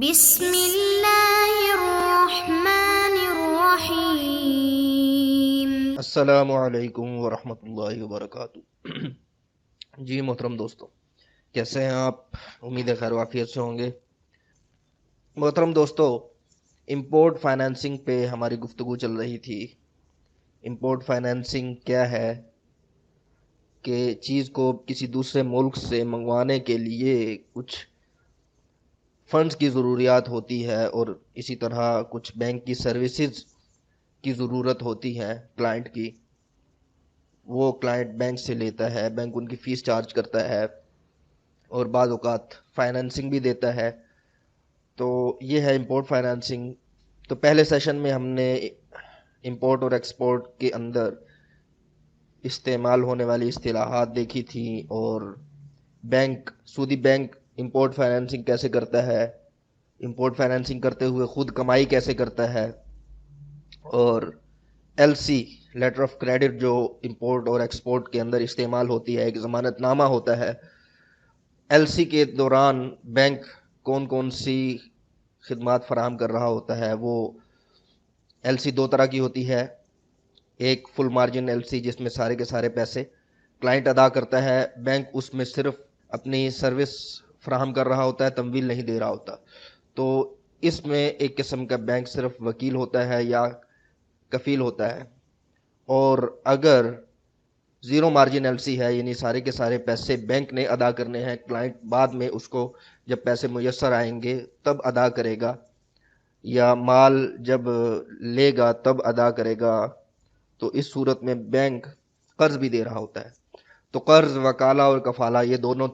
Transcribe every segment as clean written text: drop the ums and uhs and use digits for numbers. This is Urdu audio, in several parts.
بسم اللہ الرحمن الرحیم۔ السلام علیکم ورحمۃ اللہ وبرکاتہ۔ جی محترم دوستو، کیسے ہیں آپ؟ امید ہے خیر و عافیت سے ہوں گے۔ محترم دوستو، امپورٹ فائنینسنگ پہ ہماری گفتگو چل رہی تھی۔ امپورٹ فائنینسنگ کیا ہے کہ چیز کو کسی دوسرے ملک سے منگوانے کے لیے کچھ فنڈز کی ضروریات ہوتی ہے اور اسی طرح کچھ بینک کی سروسز کی ضرورت ہوتی ہے کلائنٹ کی۔ وہ کلائنٹ بینک سے لیتا ہے، بینک ان کی فیس چارج کرتا ہے اور بعض اوقات فائنینسنگ بھی دیتا ہے۔ تو یہ ہے امپورٹ فائنینسنگ۔ تو پہلے سیشن میں ہم نے امپورٹ اور ایکسپورٹ کے اندر استعمال ہونے والی اصطلاحات دیکھی تھیں، اور سودی بینک امپورٹ فائنینسنگ کیسے کرتا ہے، امپورٹ فائنینسنگ کرتے ہوئے خود کمائی کیسے کرتا ہے، اور L C letter of credit جو امپورٹ اور ایکسپورٹ کے اندر استعمال ہوتی ہے، ایک ضمانت نامہ ہوتا ہے۔ ایل سی کے دوران بینک کون کون سی خدمات فراہم کر رہا ہوتا ہے۔ وہ ایل سی دو طرح کی ہوتی ہے، ایک فل مارجن ایل سی جس میں سارے کے سارے پیسے کلائنٹ ادا کرتا ہے، بینک اس میں صرف اپنی سروس فراہم کر رہا ہوتا ہے، تمویل نہیں دے رہا ہوتا۔ تو اس میں ایک قسم کا بینک صرف وکیل ہوتا ہے یا کفیل ہوتا ہے۔ اور اگر زیرو مارجن ایل سی ہے، یعنی سارے کے سارے پیسے بینک نے ادا کرنے ہیں، کلائنٹ بعد میں اس کو جب پیسے میسر آئیں گے تب ادا کرے گا، یا مال جب لے گا تب ادا کرے گا، تو اس صورت میں بینک قرض بھی دے رہا ہوتا ہے۔ تو قرض، وکالہ اور کفالہ، یہ دونوں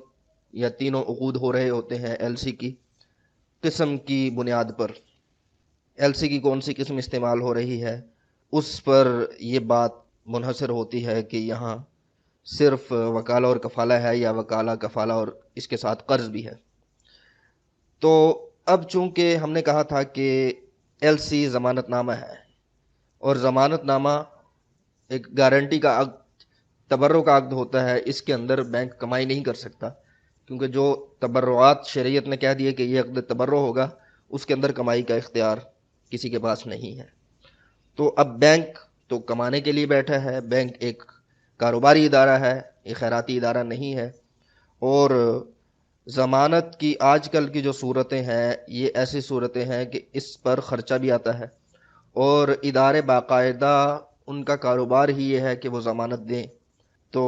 یا تینوں عقود ہو رہے ہوتے ہیں ایل سی کی قسم کی بنیاد پر۔ ایل سی کی کون سی قسم استعمال ہو رہی ہے، اس پر یہ بات منحصر ہوتی ہے کہ یہاں صرف وکالہ اور کفالہ ہے یا وکالہ، کفالہ اور اس کے ساتھ قرض بھی ہے۔ تو اب چونکہ ہم نے کہا تھا کہ ایل سی ضمانت نامہ ہے، اور ضمانت نامہ ایک گارنٹی کا عقد، تبرع کا عقد ہوتا ہے، اس کے اندر بینک کمائی نہیں کر سکتا، کیونکہ جو تبرعات شریعت نے کہہ دیے کہ یہ عقد تبرع ہوگا، اس کے اندر کمائی کا اختیار کسی کے پاس نہیں ہے۔ تو اب بینک تو کمانے کے لیے بیٹھا ہے، بینک ایک کاروباری ادارہ ہے، ایک خیراتی ادارہ نہیں ہے۔ اور ضمانت کی آج کل کی جو صورتیں ہیں، یہ ایسی صورتیں ہیں کہ اس پر خرچہ بھی آتا ہے، اور ادارے باقاعدہ ان کا کاروبار ہی یہ ہے کہ وہ ضمانت دیں۔ تو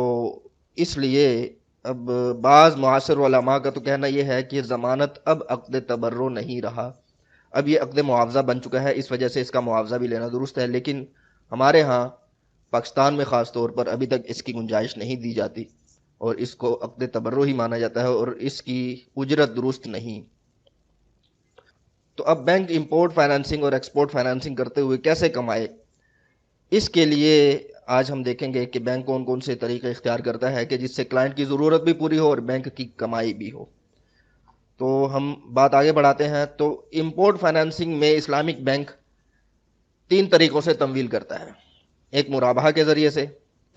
اس لیے اب بعض معاصر علماء کا تو کہنا یہ ہے کہ ضمانت اب عقد تبرع نہیں رہا، اب یہ عقد معاوضہ بن چکا ہے، اس وجہ سے اس کا معاوضہ بھی لینا درست ہے۔ لیکن ہمارے ہاں پاکستان میں خاص طور پر ابھی تک اس کی گنجائش نہیں دی جاتی، اور اس کو عقد تبرع ہی مانا جاتا ہے، اور اس کی اجرت درست نہیں۔ تو اب بینک امپورٹ فائنینسنگ اور ایکسپورٹ فائنینسنگ کرتے ہوئے کیسے کمائے، اس کے لیے آج ہم دیکھیں گے کہ بینک کون کون سے طریقے اختیار کرتا ہے کہ جس سے کلائنٹ کی ضرورت بھی پوری ہو اور بینک کی کمائی بھی ہو۔ تو ہم بات آگے بڑھاتے ہیں۔ تو امپورٹ فائنینسنگ میں اسلامک بینک تین طریقوں سے تمویل کرتا ہے، ایک مرابحہ کے ذریعے سے،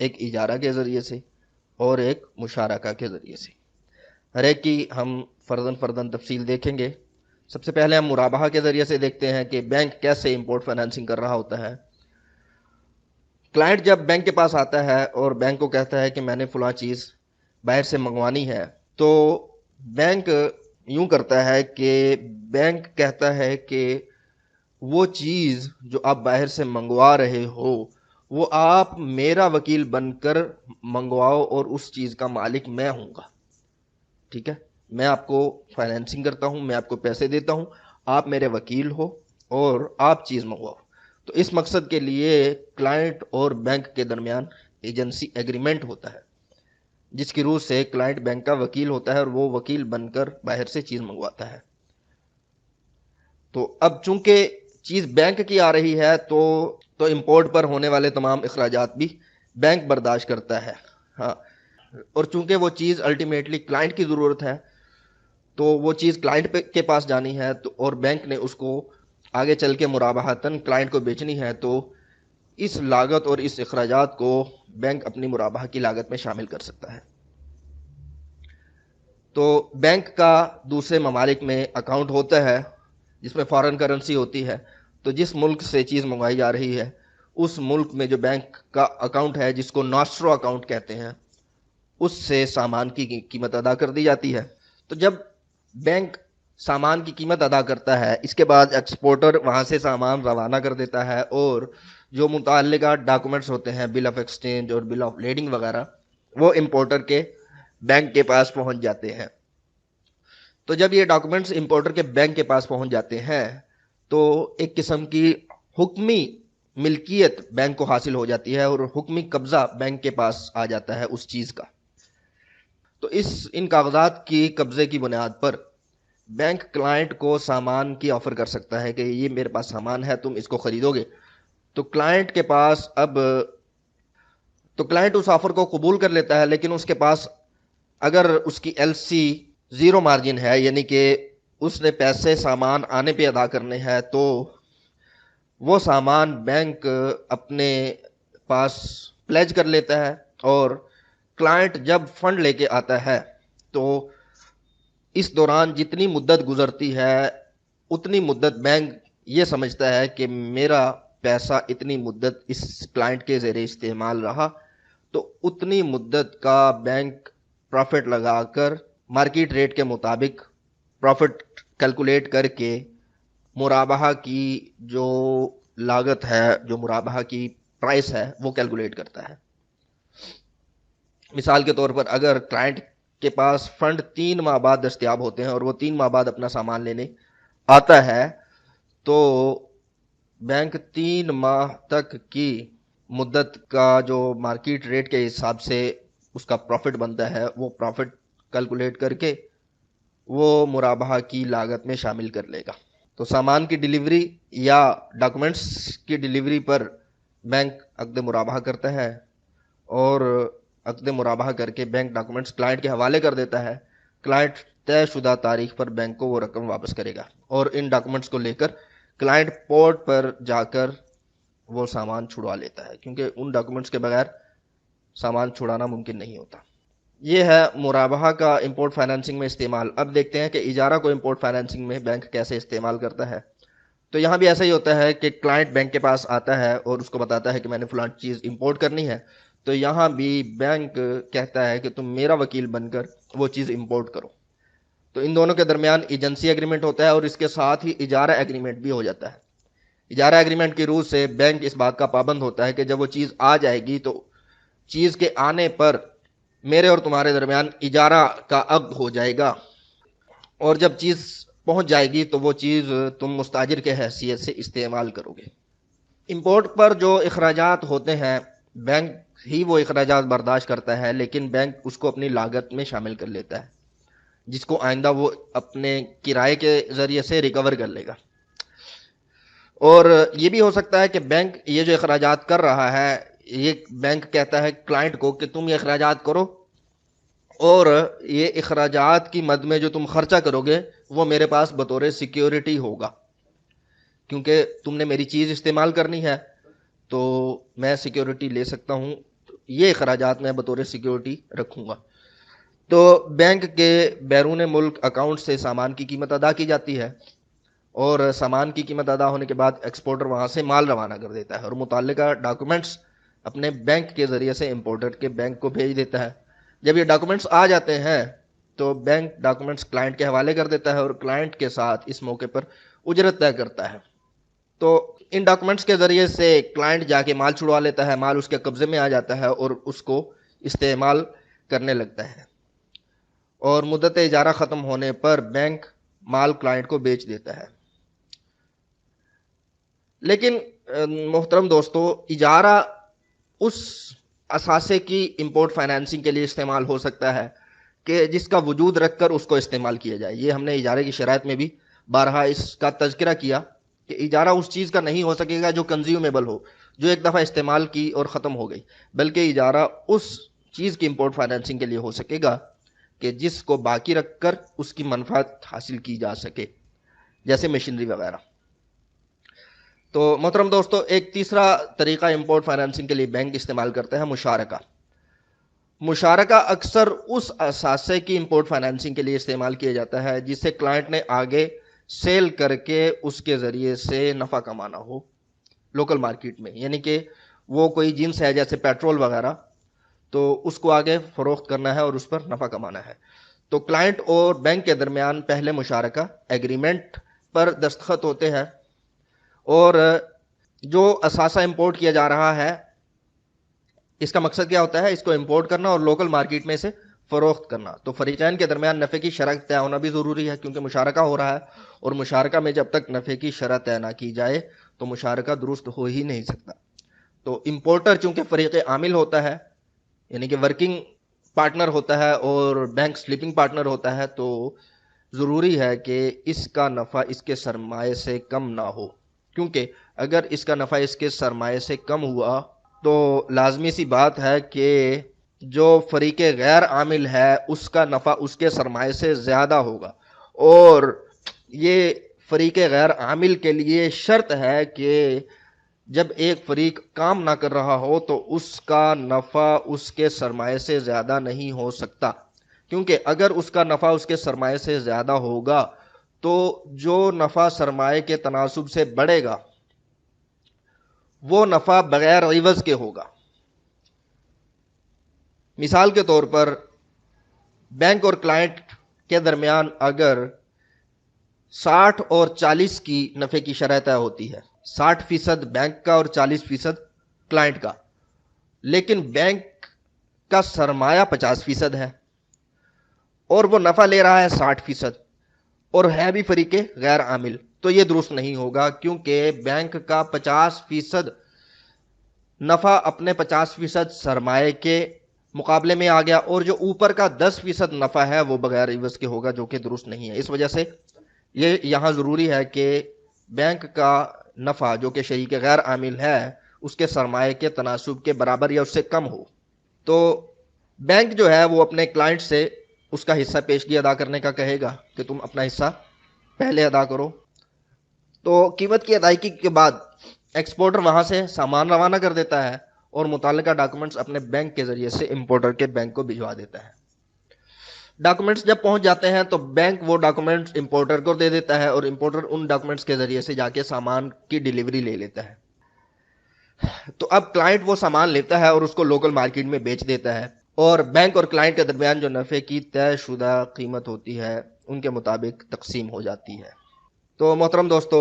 ایک اجارہ کے ذریعے سے، اور ایک مشارکہ کے ذریعے سے۔ ہر ایک کی ہم فرداً تفصیل دیکھیں گے۔ سب سے پہلے ہم مرابحہ کے ذریعے سے دیکھتے ہیں کہ بینک کیسے امپورٹ فائنینسنگ کر رہا ہوتا ہے۔ کلائنٹ جب بینک کے پاس آتا ہے اور بینک کو کہتا ہے کہ میں نے فلاں چیز باہر سے منگوانی ہے، تو بینک یوں کرتا ہے کہ بینک کہتا ہے کہ وہ چیز جو آپ باہر سے منگوا رہے ہو وہ آپ میرا وکیل بن کر منگواؤ، اور اس چیز کا مالک میں ہوں گا، ٹھیک ہے؟ میں آپ کو فائنینسنگ کرتا ہوں، میں آپ کو پیسے دیتا ہوں، آپ میرے وکیل ہو اور آپ چیز منگواؤ۔ تو اس مقصد کے لیے کلائنٹ اور بینک کے درمیان ایجنسی ایگریمنٹ ہوتا ہے، جس کی روح سے کلائنٹ بینک کا وکیل ہوتا ہے، اور وہ وکیل بن کر باہر سے چیز منگواتا ہے۔ تو اب چونکہ چیز بینک کی آ رہی ہے تو امپورٹ پر ہونے والے تمام اخراجات بھی بینک برداشت کرتا ہے، ہاں۔ اور چونکہ وہ چیز الٹیمیٹلی کلائنٹ کی ضرورت ہے، تو وہ چیز کلائنٹ کے پاس جانی ہے، تو اور بینک نے اس کو آگے چل کے مرابحتاً کلائنٹ کو بیچنی ہے، تو اس لاگت اور اس اخراجات کو بینک اپنی مرابحہ کی لاگت میں شامل کر سکتا ہے۔ تو بینک کا دوسرے ممالک میں اکاؤنٹ ہوتا ہے، جس میں فارن کرنسی ہوتی ہے، تو جس ملک سے چیز منگوائی جا رہی ہے اس ملک میں جو بینک کا اکاؤنٹ ہے جس کو ناسٹرو اکاؤنٹ کہتے ہیں، اس سے سامان کی قیمت ادا کر دی جاتی ہے۔ تو جب بینک سامان کی قیمت ادا کرتا ہے، اس کے بعد ایکسپورٹر وہاں سے سامان روانہ کر دیتا ہے، اور جو متعلقہ ڈاکومنٹس ہوتے ہیں، بل آف ایکسچینج اور بل آف لیڈنگ وغیرہ، وہ امپورٹر کے بینک کے پاس پہنچ جاتے ہیں۔ تو جب یہ ڈاکومنٹس امپورٹر کے بینک کے پاس پہنچ جاتے ہیں تو ایک قسم کی حکمی ملکیت بینک کو حاصل ہو جاتی ہے، اور حکمی قبضہ بینک کے پاس آ جاتا ہے اس چیز کا۔ تو ان کاغذات کی قبضے کی بنیاد پر بینک کلائنٹ کو سامان کی آفر کر سکتا ہے کہ یہ میرے پاس سامان ہے، تم اس کو خریدو گے۔ تو کلائنٹ کے پاس کلائنٹ اس آفر کو قبول کر لیتا ہے، لیکن اس کے پاس اگر اس کی ایل سی زیرو مارجن ہے، یعنی کہ اس نے پیسے سامان آنے پہ ادا کرنے ہیں، تو وہ سامان بینک اپنے پاس پلیج کر لیتا ہے، اور کلائنٹ جب فنڈ لے کے آتا ہے تو اس دوران جتنی مدت گزرتی ہے اتنی مدت بینک یہ سمجھتا ہے کہ میرا پیسہ اتنی مدت اس کلائنٹ کے زیر استعمال رہا، تو اتنی مدت کا بینک پروفٹ لگا کر مارکیٹ ریٹ کے مطابق پروفٹ کیلکولیٹ کر کے مرابحہ کی جو لاگت ہے، جو مرابحہ کی پرائس ہے، وہ کیلکولیٹ کرتا ہے۔ مثال کے طور پر اگر کلائنٹ کے پاس فنڈ 3 ماہ بعد دستیاب ہوتے ہیں اور وہ 3 ماہ بعد اپنا سامان لینے آتا ہے، تو بینک 3 ماہ تک کی مدت کا جو مارکیٹ ریٹ کے حساب سے اس کا پروفٹ بنتا ہے، وہ پروفٹ کیلکولیٹ کر کے وہ مرابحہ کی لاگت میں شامل کر لے گا۔ تو سامان کی ڈیلیوری یا ڈاکومنٹس کی ڈیلیوری پر بینک عقد مرابحہ کرتا ہے، اور عقد مرابحہ کر کے بینک ڈاکومنٹس کلائنٹ کے حوالے کر دیتا ہے۔ کلائنٹ طے شدہ تاریخ پر بینک کو وہ رقم واپس کرے گا، اور ان ڈاکومنٹس کو لے کر کلائنٹ پورٹ پر جا کر وہ سامان چھڑوا لیتا ہے، کیونکہ ان ڈاکومنٹس کے بغیر سامان چھڑانا ممکن نہیں ہوتا۔ یہ ہے مرابحہ کا امپورٹ فائنانسنگ میں استعمال۔ اب دیکھتے ہیں کہ اجارہ کو امپورٹ فائنانسنگ میں بینک کیسے استعمال کرتا ہے۔ تو یہاں بھی ایسا ہی ہوتا ہے کہ کلائنٹ بینک کے پاس آتا ہے اور اس کو بتاتا ہے کہ میں نے فلاں چیز امپورٹ کرنی ہے، تو یہاں بھی بینک کہتا ہے کہ تم میرا وکیل بن کر وہ چیز امپورٹ کرو۔ تو ان دونوں کے درمیان ایجنسی ایگریمنٹ ہوتا ہے، اور اس کے ساتھ ہی اجارہ ایگریمنٹ بھی ہو جاتا ہے۔ اجارہ ایگریمنٹ کی روح سے بینک اس بات کا پابند ہوتا ہے کہ جب وہ چیز آ جائے گی تو چیز کے آنے پر میرے اور تمہارے درمیان اجارہ کا عقد ہو جائے گا، اور جب چیز پہنچ جائے گی تو وہ چیز تم مستاجر کے حیثیت سے استعمال کرو گے۔ امپورٹ پر جو اخراجات ہوتے ہیں بینک ہی وہ اخراجات برداشت کرتا ہے، لیکن بینک اس کو اپنی لاگت میں شامل کر لیتا ہے، جس کو آئندہ وہ اپنے کرائے کے ذریعے سے ریکور کر لے گا۔ اور یہ بھی ہو سکتا ہے کہ بینک یہ جو اخراجات کر رہا ہے، یہ بینک کہتا ہے کلائنٹ کو کہ تم یہ اخراجات کرو، اور یہ اخراجات کی مد میں جو تم خرچہ کرو گے وہ میرے پاس بطور سیکیورٹی ہوگا، کیونکہ تم نے میری چیز استعمال کرنی ہے تو میں سیکیورٹی لے سکتا ہوں، یہ اخراجات میں بطور سیکیورٹی رکھوں گا۔ تو بینک کے بیرون ملک اکاؤنٹ سے سامان کی قیمت ادا کی جاتی ہے، اور سامان کی قیمت ادا ہونے کے بعد ایکسپورٹر وہاں سے مال روانہ کر دیتا ہے، اور متعلقہ ڈاکومنٹس اپنے بینک کے ذریعے سے امپورٹر کے بینک کو بھیج دیتا ہے۔ جب یہ ڈاکومنٹس آ جاتے ہیں تو بینک ڈاکومنٹس کلائنٹ کے حوالے کر دیتا ہے، اور کلائنٹ کے ساتھ اس موقع پر اجرت طے کرتا ہے۔ تو ان ڈاکومنٹس کے ذریعے سے کلائنٹ جا کے مال چھڑوا لیتا ہے، مال اس کے قبضے میں آ جاتا ہے اور اس کو استعمال کرنے لگتا ہے، اور مدت اجارہ ختم ہونے پر بینک مال کلائنٹ کو بیچ دیتا ہے۔ لیکن محترم دوستو، اجارہ اس اثاثے کی امپورٹ فائنانسنگ کے لیے استعمال ہو سکتا ہے کہ جس کا وجود رکھ کر اس کو استعمال کیا جائے۔ یہ ہم نے اجارے کی شرائط میں بھی بارہا اس کا تذکرہ کیا کہ اجارہ اس چیز کا نہیں ہو سکے گا جو کنزیومیبل ہو، جو ایک دفعہ استعمال کی اور ختم ہو گئی، بلکہ اجارہ اس چیز کی امپورٹ فائنانسنگ کے لیے ہو سکے گا کہ جس کو باقی رکھ کر اس کی منفعت حاصل کی جا سکے، جیسے مشینری وغیرہ۔ تو محترم دوستو، ایک تیسرا طریقہ امپورٹ فائنانسنگ کے لیے بینک استعمال کرتا ہے مشارکہ۔ مشارکہ اکثر اس اثاثے کی امپورٹ فائنانسنگ کے لیے استعمال کیا جاتا ہے جسے کلائنٹ نے آگے سیل کر کے اس کے ذریعے سے نفع کمانا ہو لوکل مارکیٹ میں، یعنی کہ وہ کوئی جنس ہے جیسے پیٹرول وغیرہ، تو اس کو آگے فروخت کرنا ہے اور اس پر نفع کمانا ہے۔ تو کلائنٹ اور بینک کے درمیان پہلے مشارکہ ایگریمنٹ پر دستخط ہوتے ہیں، اور جو اثاثہ امپورٹ کیا جا رہا ہے اس کا مقصد کیا ہوتا ہے؟ اس کو امپورٹ کرنا اور لوکل مارکیٹ میں سے فروخت کرنا۔ تو فریقین کے درمیان نفع کی شرح طے ہونا بھی ضروری ہے، کیونکہ مشارکہ ہو رہا ہے، اور مشارکہ میں جب تک نفع کی شرح طے نہ کی جائے تو مشارکہ درست ہو ہی نہیں سکتا۔ تو امپورٹر چونکہ فریق عامل ہوتا ہے، یعنی کہ ورکنگ پارٹنر ہوتا ہے، اور بینک سلیپنگ پارٹنر ہوتا ہے، تو ضروری ہے کہ اس کا نفع اس کے سرمایے سے کم نہ ہو، کیونکہ اگر اس کا نفع اس کے سرمایے سے کم ہوا تو لازمی سی بات ہے کہ جو فریق غیر عامل ہے اس کا نفع اس کے سرمایے سے زیادہ ہوگا، اور یہ فریق غیر عامل کے لیے شرط ہے کہ جب ایک فریق کام نہ کر رہا ہو تو اس کا نفع اس کے سرمایے سے زیادہ نہیں ہو سکتا، کیونکہ اگر اس کا نفع اس کے سرمایے سے زیادہ ہوگا تو جو نفع سرمایے کے تناسب سے بڑھے گا وہ نفع بغیر عوض کے ہوگا۔ مثال کے طور پر بینک اور کلائنٹ کے درمیان اگر 60 اور 40 کی نفع کی شرح طے ہوتی ہے، 60% بینک کا اور 40% کلائنٹ کا، لیکن بینک کا سرمایہ 50% ہے اور وہ نفع لے رہا ہے 60%، اور ہے بھی فریق غیر عامل، تو یہ درست نہیں ہوگا، کیونکہ بینک کا 50% نفع اپنے 50% سرمایے کے مقابلے میں آ گیا، اور جو اوپر کا 10% نفع ہے وہ بغیر عوض کے ہوگا، جو کہ درست نہیں ہے۔ اس وجہ سے یہ یہاں ضروری ہے کہ بینک کا نفع جو کہ شریک غیر عامل ہے اس کے سرمایے کے تناسب کے برابر یا اس سے کم ہو۔ تو بینک جو ہے وہ اپنے کلائنٹ سے اس کا حصہ پیشگی ادا کرنے کا کہے گا کہ تم اپنا حصہ پہلے ادا کرو۔ تو قیمت کی ادائیگی کے بعد ایکسپورٹر وہاں سے سامان روانہ کر دیتا ہے اور متعلقہ ڈاکومنٹس اپنے بینک کے ذریعے سے امپورٹر کے بینک کو بھجوا دیتا ہے۔ ڈاکومنٹس جب پہنچ جاتے ہیں تو بینک وہ ڈاکومنٹس امپورٹر کو دے دیتا ہے، اور امپورٹر ان ڈاکومنٹس کے ذریعے سے جا کے سامان کی ڈیلیوری لے لیتا ہے۔ تو اب کلائنٹ وہ سامان لیتا ہے اور اس کو لوکل مارکیٹ میں بیچ دیتا ہے، اور بینک اور کلائنٹ کے درمیان جو نفع کی طے شدہ قیمت ہوتی ہے ان کے مطابق تقسیم ہو جاتی ہے۔ تو محترم دوستو،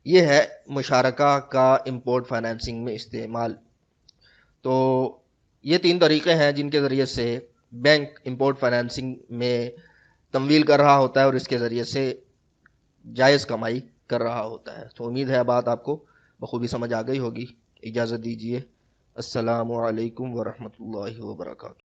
یہ ہے مشارکہ کا امپورٹ فائنینسنگ میں استعمال۔ تو یہ 3 طریقے ہیں جن کے ذریعے سے بینک امپورٹ فائنینسنگ میں تمویل کر رہا ہوتا ہے اور اس کے ذریعے سے جائز کمائی کر رہا ہوتا ہے۔ تو امید ہے بات آپ کو بخوبی سمجھ آ گئی ہوگی۔ اجازت دیجیے، السلام علیکم ورحمۃ اللہ وبرکاتہ۔